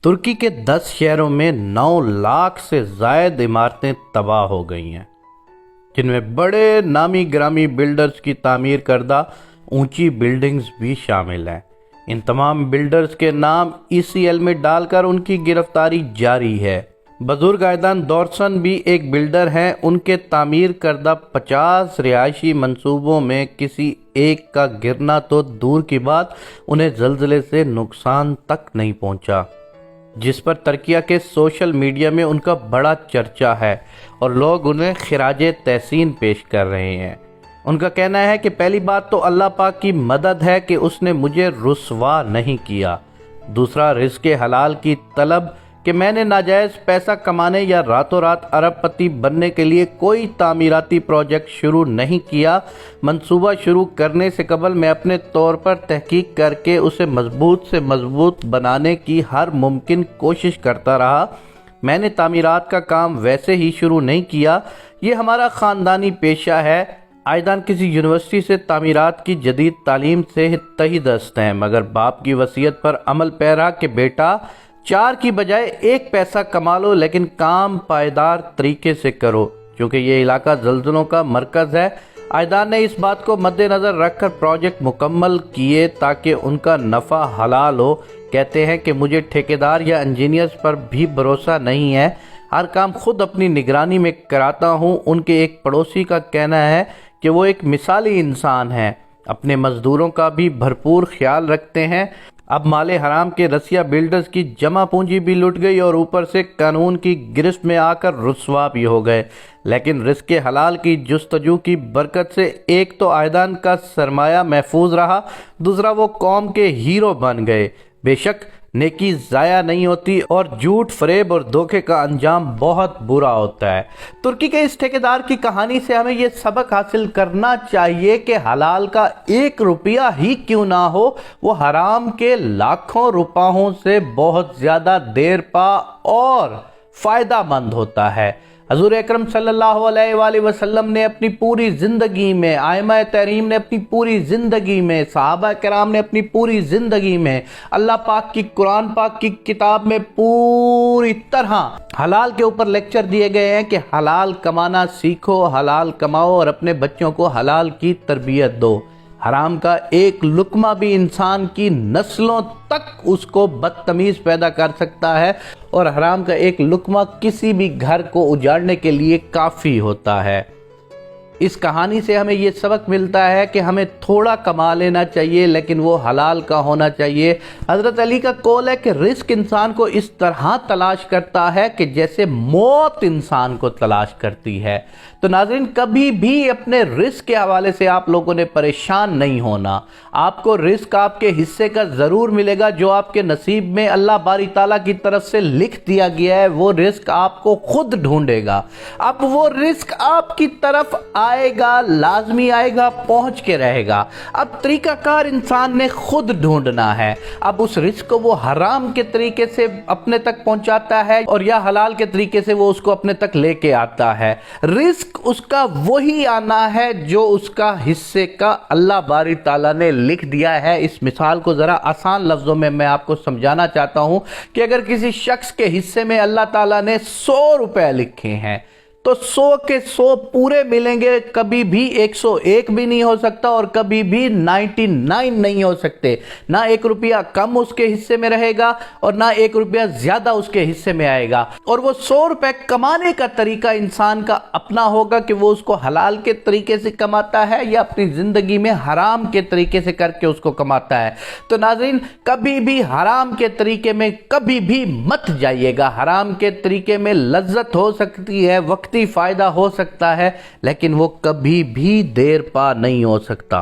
ترکی کے 10 شہروں میں 9 لاکھ سے زائد عمارتیں تباہ ہو گئی ہیں، جن میں بڑے نامی گرامی بلڈرز کی تعمیر کردہ اونچی بلڈنگز بھی شامل ہیں۔ ان تمام بلڈرز کے نام ECL میں ڈال کر ان کی گرفتاری جاری ہے۔ بزرگ آیدان دورسن بھی ایک بلڈر ہیں۔ ان کے تعمیر کردہ 50 رہائشی منصوبوں میں کسی ایک کا گرنا تو دور کی بات، انہیں زلزلے سے نقصان تک نہیں پہنچا، جس پر ترکیہ کے سوشل میڈیا میں ان کا بڑا چرچا ہے اور لوگ انہیں خراج تحسین پیش کر رہے ہیں۔ ان کا کہنا ہے کہ پہلی بات تو اللہ پاک کی مدد ہے کہ اس نے مجھے رسوا نہیں کیا، دوسرا رزق حلال کی طلب کہ میں نے ناجائز پیسہ کمانے یا راتوں رات ارب پتی بننے کے لیے کوئی تعمیراتی پروجیکٹ شروع نہیں کیا۔ منصوبہ شروع کرنے سے قبل میں اپنے طور پر تحقیق کر کے اسے مضبوط سے مضبوط بنانے کی ہر ممکن کوشش کرتا رہا۔ میں نے تعمیرات کا کام ویسے ہی شروع نہیں کیا، یہ ہمارا خاندانی پیشہ ہے۔ آیدان کسی یونیورسٹی سے تعمیرات کی جدید تعلیم سے تہی دست ہیں، مگر باپ کی وصیت پر عمل پیرا کہ بیٹا 4 کی بجائے 1 پیسہ کما لو، لیکن کام پائیدار طریقے سے کرو، چونکہ یہ علاقہ زلزلوں کا مرکز ہے۔ آیدان نے اس بات کو مد نظر رکھ کر پروجیکٹ مکمل کیے تاکہ ان کا نفع حلال ہو۔ کہتے ہیں کہ مجھے ٹھیکیدار یا انجینئرز پر بھی بھروسہ نہیں ہے، ہر کام خود اپنی نگرانی میں کراتا ہوں۔ ان کے ایک پڑوسی کا کہنا ہے کہ وہ ایک مثالی انسان ہیں، اپنے مزدوروں کا بھی بھرپور خیال رکھتے ہیں۔ اب مال حرام کے رسیا بلڈرز کی جمع پونجی بھی لٹ گئی اور اوپر سے قانون کی گرفت میں آ کر رسوا بھی ہو گئے، لیکن رزق حلال کی جستجو کی برکت سے ایک تو آیدان کا سرمایہ محفوظ رہا، دوسرا وہ قوم کے ہیرو بن گئے۔ بے شک نیکی ضائع نہیں ہوتی اور جھوٹ، فریب اور دھوکے کا انجام بہت برا ہوتا ہے۔ ترکی کے اس ٹھیکیدار کی کہانی سے ہمیں یہ سبق حاصل کرنا چاہیے کہ حلال کا 1 روپیہ ہی کیوں نہ ہو، وہ حرام کے لاکھوں روپاؤں سے بہت زیادہ دیر پا اور فائدہ مند ہوتا ہے۔ حضور اکرم صلی اللہ علیہ وآلہ وسلم نے اپنی پوری زندگی میں، ائمہ تحریم نے اپنی پوری زندگی میں، صحابہ کرام نے اپنی پوری زندگی میں، اللہ پاک کی قرآن پاک کی کتاب میں پوری طرح حلال کے اوپر لیکچر دیے گئے ہیں کہ حلال کمانا سیکھو، حلال کماؤ اور اپنے بچوں کو حلال کی تربیت دو۔ حرام کا 1 لقمہ بھی انسان کی نسلوں تک اس کو بدتمیز پیدا کر سکتا ہے، اور حرام کا 1 لقمہ کسی بھی گھر کو اجاڑنے کے لیے کافی ہوتا ہے۔ اس کہانی سے ہمیں یہ سبق ملتا ہے کہ ہمیں تھوڑا کما لینا چاہیے، لیکن وہ حلال کا ہونا چاہیے۔ حضرت علی کا قول ہے کہ رزق انسان کو اس طرح تلاش کرتا ہے کہ جیسے موت انسان کو تلاش کرتی ہے۔ تو ناظرین، کبھی بھی اپنے رزق کے حوالے سے آپ لوگوں نے پریشان نہیں ہونا۔ آپ کو رزق آپ کے حصے کا ضرور ملے گا، جو آپ کے نصیب میں اللہ باری تعالیٰ کی طرف سے لکھ دیا گیا ہے، وہ رزق آپ کو خود ڈھونڈے گا۔ اب وہ رزق آپ کی طرف آئے گا، لازمی آئے گا، پہنچ کے رہے گا۔ اب طریقہ کار انسان نے خود ڈھونڈنا ہے۔ اب اس رزق کو وہ حرام کے طریقے سے اپنے تک پہنچاتا ہے اور یا حلال کے طریقے سے وہ اس کو اپنے تک لے کے آتا ہے۔ رزق اس کا وہی آنا ہے جو اس کا حصے کا اللہ باری تعالیٰ نے لکھ دیا ہے۔ اس مثال کو ذرا آسان لفظوں میں آپ کو سمجھانا چاہتا ہوں کہ اگر کسی شخص کے حصے میں اللہ تعالیٰ نے 100 روپے لکھے ہیں تو 100 کے 100 پورے ملیں گے، کبھی بھی 101 بھی نہیں ہو سکتا اور کبھی بھی 99 نہیں ہو سکتے۔ نہ 1 روپیہ کم اس کے حصے میں رہے گا اور نہ 1 روپیہ زیادہ اس کے حصے میں آئے گا، اور وہ 100 روپے کمانے کا طریقہ انسان کا اپنا ہوگا کہ وہ اس کو حلال کے طریقے سے کماتا ہے یا اپنی زندگی میں حرام کے طریقے سے کر کے اس کو کماتا ہے۔ تو ناظرین، کبھی بھی حرام کے طریقے میں کبھی بھی مت جائیے گا۔ حرام کے طریقے میں لذت ہو سکتی ہے، وقتی فائدہ ہو سکتا ہے، لیکن وہ کبھی بھی دیر پا نہیں ہو سکتا۔